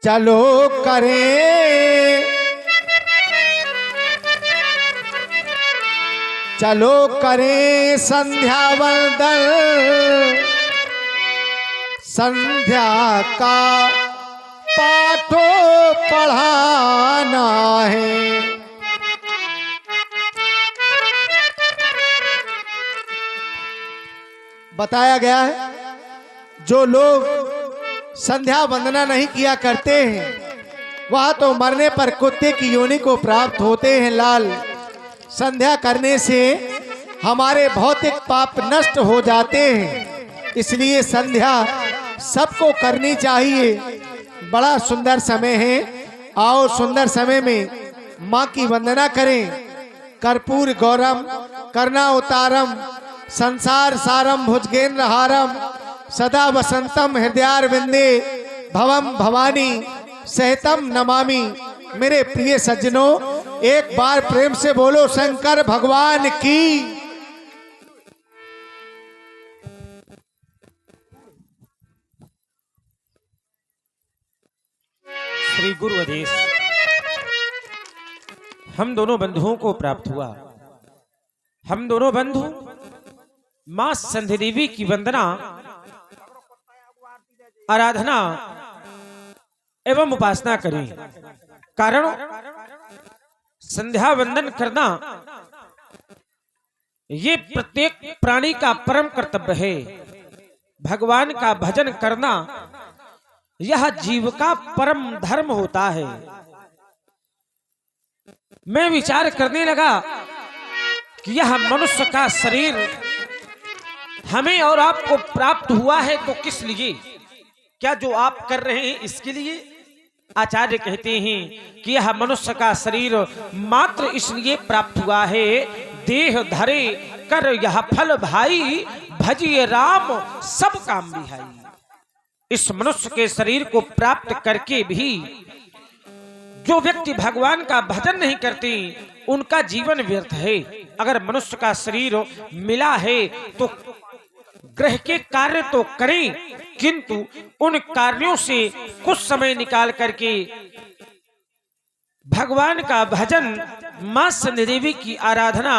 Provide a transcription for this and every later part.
चलो करें, चलो करें संध्या वंदन, संध्या का पाठो पढ़ाना है। बताया गया है जो लोग संध्या वंदना नहीं किया करते हैं वह तो मरने पर कुत्ते की योनि को प्राप्त होते हैं लाल। संध्या करने से हमारे भौतिक पाप नष्ट हो जाते हैं, इसलिए संध्या सबको करनी चाहिए। बड़ा सुंदर समय है, आओ सुंदर समय में माँ की वंदना करें। कर्पूर गौरम करुणावतारम संसार सारम भुजगेंद्र हारम सदा वसंतम हृदयारविंदे भवम भवानी सहितम नमामि। मेरे प्रिय सज्जनों, एक बार प्रेम से बोलो शंकर भगवान की। श्री गुरु आदेश हम दोनों बंधुओं को प्राप्त हुआ। हम दोनों बंधु मां संध्या देवी की वंदना, आराधना एवं उपासना करें। कारण संध्या वंदन करना ये प्रत्येक प्राणी का परम कर्तव्य है। भगवान का भजन करना यह जीव का परम धर्म होता है। मैं विचार करने लगा कि यह मनुष्य का शरीर हमें और आपको प्राप्त हुआ है तो किस लिए? क्या जो आप कर रहे हैं इसके लिए? आचार्य कहते हैं कि यह मनुष्य का शरीर मात्र इसलिए प्राप्त हुआ है, देह धरे कर यह फल भाई, भजिए राम सब काम बिहाई। इस मनुष्य के शरीर को प्राप्त करके भी जो व्यक्ति भगवान का भजन नहीं करते उनका जीवन व्यर्थ है। अगर मनुष्य का शरीर मिला है तो ग्रह के कार्य तो करें, किंतु उन कार्यों से कुछ समय निकाल करके भगवान का भजन, मां संध्या देवी की आराधना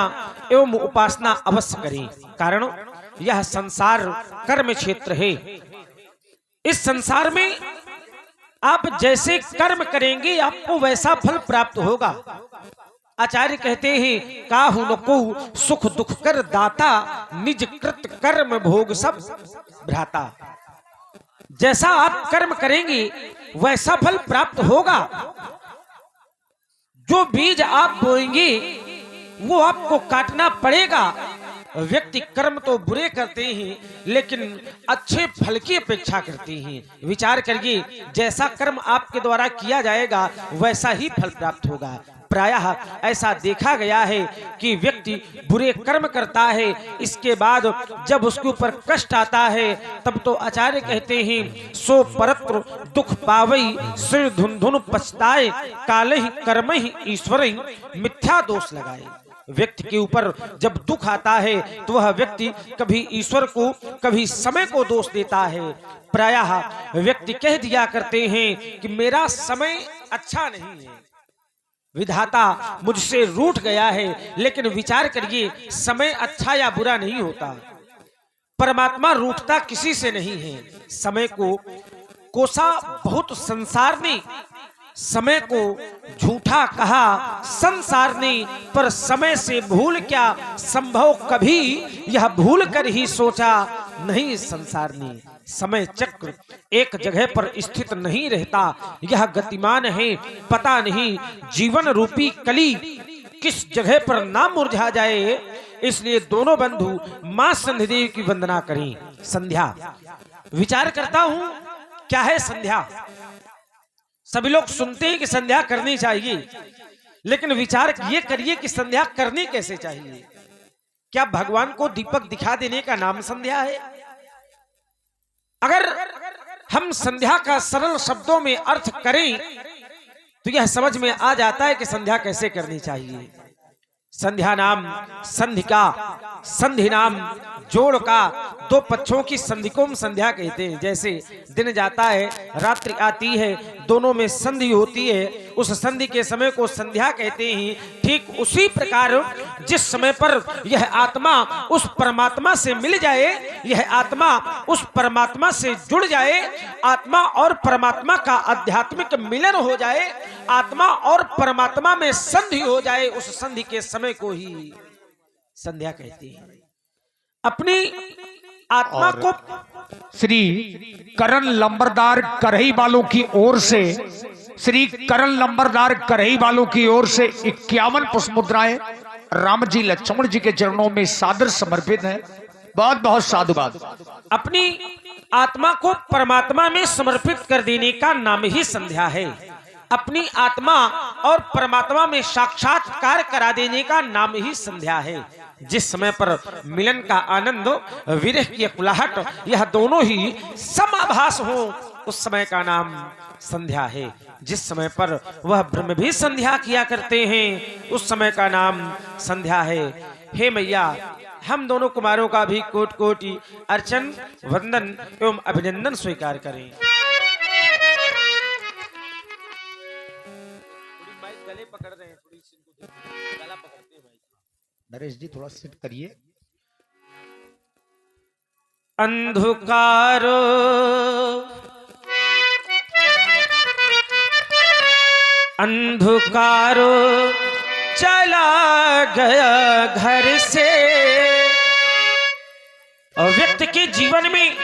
एवं उपासना अवश्य करें। कारण यह संसार कर्म क्षेत्र है। इस संसार में आप जैसे कर्म करेंगे आपको वैसा फल प्राप्त होगा। आचार्य कहते हैं काहु न को सुख दुख कर दाता, निज कृत कर्म भोग सब भ्राता। जैसा आप कर्म करेंगे वैसा फल प्राप्त होगा। जो बीज आप बोएंगे वो आपको काटना पड़ेगा। व्यक्ति कर्म तो बुरे करते हैं लेकिन अच्छे फल की अपेक्षा करते हैं। विचार करिए, जैसा कर्म आपके द्वारा किया जाएगा वैसा ही फल प्राप्त होगा। प्रायः ऐसा देखा गया है कि व्यक्ति बुरे कर्म करता है, इसके बाद जब उसके ऊपर कष्ट आता है तब तो आचार्य कहते हैं सो परत्र दुख पावई, सिर धुन धुन पछताए, काले ही कर्म ही ईश्वर ही मिथ्या दोष लगाए। व्यक्ति के ऊपर जब दुख आता है तो वह व्यक्ति कभी ईश्वर को कभी समय को दोष देता है। प्रायः व्यक्ति कह दिया करते हैं कि मेरा समय अच्छा नहीं है, विधाता मुझसे रूठ गया है। लेकिन विचार करिए, समय अच्छा या बुरा नहीं होता। परमात्मा रूठता किसी से नहीं है। समय को कोसा बहुत संसार ने, समय को झूठा कहा संसार ने, पर समय से भूल क्या संभव कभी, यह भूल कर ही सोचा नहीं संसार ने। समय चक्र एक जगह पर स्थित नहीं रहता, यह गतिमान है। पता नहीं जीवन रूपी कली किस जगह पर ना मुरझा जाए। इसलिए दोनों बंधु मां संध्या देवी की वंदना करें। संध्या विचार करता हूं क्या है संध्या। सभी लोग सुनते हैं कि संध्या करनी चाहिए, लेकिन विचार ये करिए कि संध्या करनी कैसे चाहिए। क्या भगवान को दीपक दिखा देने का नाम संध्या है? अगर हम संध्या का सरल शब्दों में अर्थ करें तो यह समझ में आ जाता है कि संध्या कैसे करनी चाहिए। संध्या नाम संधि का संधि नाम जोड़ का दो पक्षों की संधि को हम संध्या कहते हैं। जैसे दिन जाता है, रात्रि आती है, दोनों में संधि होती है, उस संधि के समय को संध्या कहते हैं। ठीक उसी प्रकार जिस समय पर यह आत्मा उस परमात्मा से मिल जाए, यह आत्मा उस परमात्मा से जुड़ जाए, आत्मा और परमात्मा का आध्यात्मिक मिलन हो जाए, आत्मा और परमात्मा में संधि हो जाए, उस संधि के समय को ही संध्या कहते हैं। अपनी आत्मा को श्री करण लंबरदार करही वालों की ओर से, श्री करण लंबरदार करही वालों की ओर से 51 पुष्प मुद्राएं राम जी लक्ष्मण जी के चरणों में सादर समर्पित है। बहुत बहुत साधुवाद। अपनी आत्मा को परमात्मा में समर्पित कर देने का नाम ही संध्या है। अपनी आत्मा और परमात्मा में साक्षात्कार करा देने का नाम ही संध्या है। जिस समय पर मिलन का आनंद, विरह की कुलाहट, यह दोनों ही समाभास हो, उस समय का नाम संध्या है। जिस समय पर वह ब्रह्म भी संध्या किया करते हैं, उस समय का नाम संध्या है। हे मैया, हम दोनों कुमारों का भी कोटि कोटि अर्चन, वंदन एवं अभिनंदन स्वीकार करें। गले पकड़ रहे हैं, थोड़ी गला पकड़ते हैं भाई। नरेश जी थोड़ा सिट करिए। अंधकारो अंधकारो चला गया घर से। और व्यक्ति के जीवन में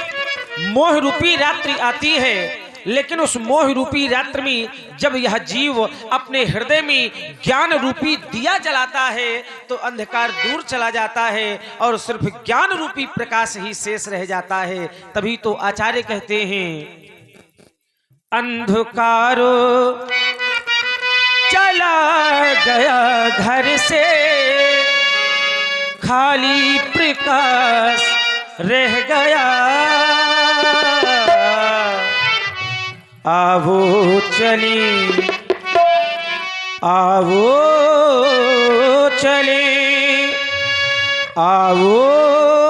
मोह रूपी रात्रि आती है, लेकिन उस मोह रूपी रात्रि में जब यह जीव अपने हृदय में ज्ञान रूपी दिया जलाता है, तो अंधकार दूर चला जाता है और सिर्फ ज्ञान रूपी प्रकाश ही शेष रह जाता है। तभी तो आचार्य कहते हैं, अंधकारो चला गया घर से, खाली प्रकाश रह गया। आवो चले, आवो चले, आवो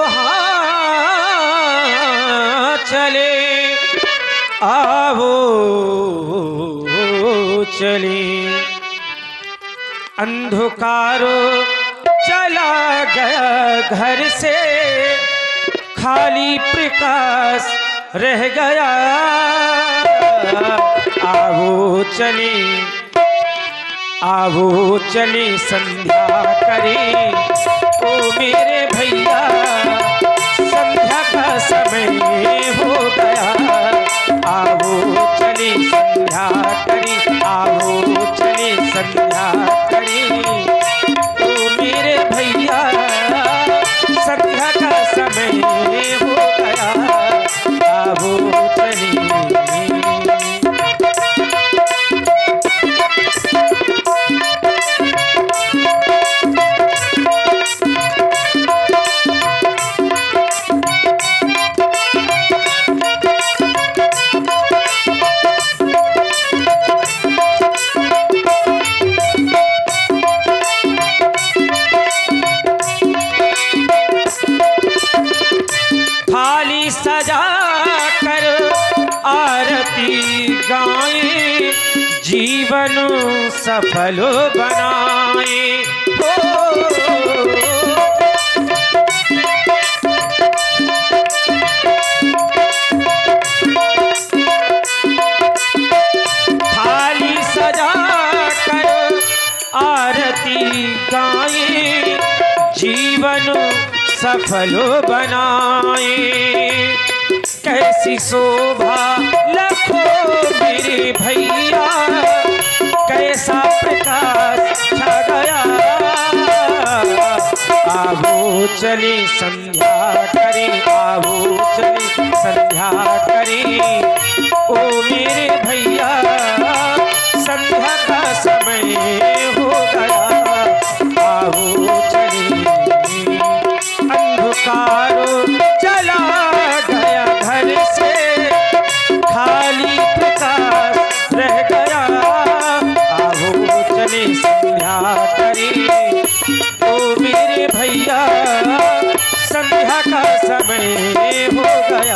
हाँ चले, आवो चले। अंधकारो चला गया घर से, खाली प्रकाश रह गया। आवो चले, आवो चले संध्या करें, ओ मेरे भैया संध्या का समय हो गया। आवो चले संध्या करें, आवो चले संध्या करें, ओ मेरे भैया संध्या का समय हो गया। आवो चले। थाली सजा कर आरती गाएं, जीवन सफल बनाए। थाली सजा कर आरती गाएं, जीवन सफल बनाए। कैसी शोभा लखो मेरे भैया, कैसा प्रकाश छा गया। आवो चले संध्या करें, आवो चले संध्या करें, ओ मेरे भैया संध्या का समय हो गया। आवो चले। अंधकारो चला गया घर से, खाली प्रकाश रह गया। आवो चले संध्या करें, ओ मेरे भैया संध्या का समय हो गया,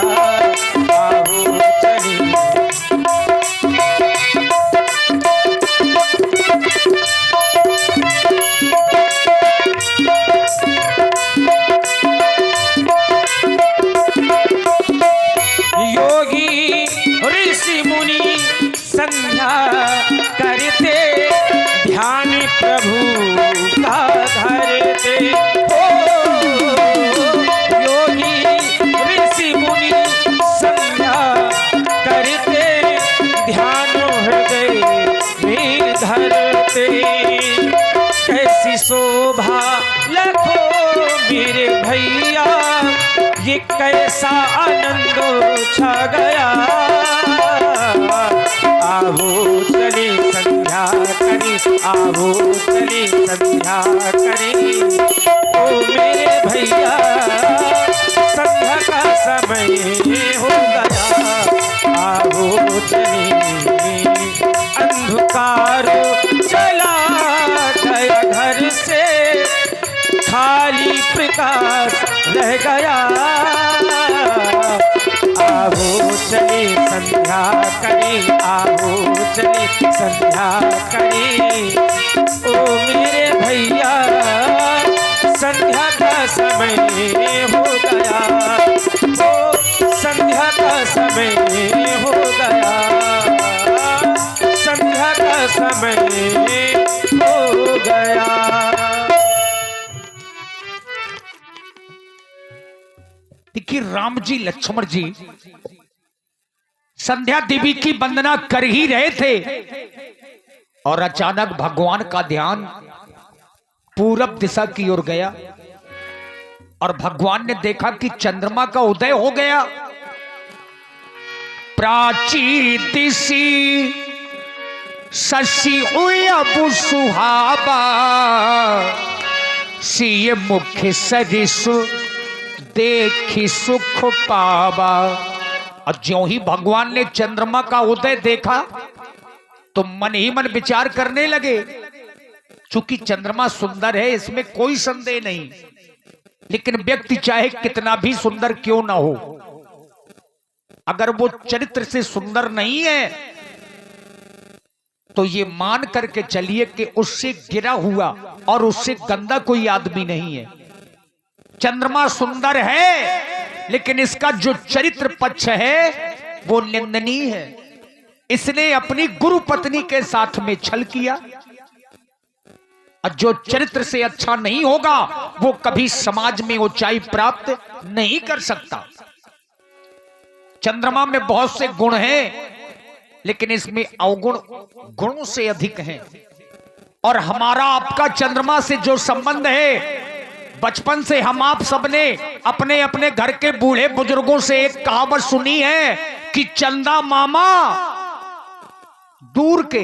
आओ चलिए। योगी ऋषि मुनि संध्या करते, ध्यान प्रभु का धरते। ओ योगी ऋषि मुनि संध्या करते, ध्यान हृदय में धरते। कैसी शोभा लखो मेरे भैया, ये कैसा आनंद छा गया। आओ चले संध्या करें, आओ चले संध्या करें। ओ मेरे भैया संध्या का समय हो गया, आओ चले। अंधकार चला गया घर से, खाली प्रकाश रह गया। आओ चले संध्या करें, आओ चले संध्या करें। ओ मेरे भैया संध्या का समय हो गया, ओ संध्या का समय हो गया, संध्या का समय हो गया। देखिए राम जी लक्ष्मण जी संध्या देवी की वंदना कर ही रहे थे और अचानक भगवान का ध्यान पूरब दिशा की ओर गया और भगवान ने देखा कि चंद्रमा का उदय हो गया। प्राची दिशी शशि अब सुहावा, सिय मुख्य सरिसु देखी सुख पावा। और ज्यों ही भगवान ने चंद्रमा का उदय देखा तो मन ही मन विचार करने लगे, चूंकि चंद्रमा सुंदर है इसमें कोई संदेह नहीं, लेकिन व्यक्ति चाहे कितना भी सुंदर क्यों ना हो, अगर वो चरित्र से सुंदर नहीं है तो ये मान करके चलिए कि उससे गिरा हुआ और उससे गंदा कोई आदमी नहीं है। चंद्रमा सुंदर है लेकिन इसका जो चरित्र पक्ष है वो निंदनीय है। इसने अपनी गुरु पत्नी के साथ में छल किया और जो चरित्र से अच्छा नहीं होगा वो कभी समाज में ऊंचाई प्राप्त नहीं कर सकता। चंद्रमा में बहुत से गुण हैं लेकिन इसमें अवगुण गुणों से अधिक हैं। और हमारा आपका चंद्रमा से जो संबंध है, बचपन से हम आप सबने अपने अपने घर के बूढ़े बुजुर्गों से एक कहावत सुनी है कि चंदा मामा दूर के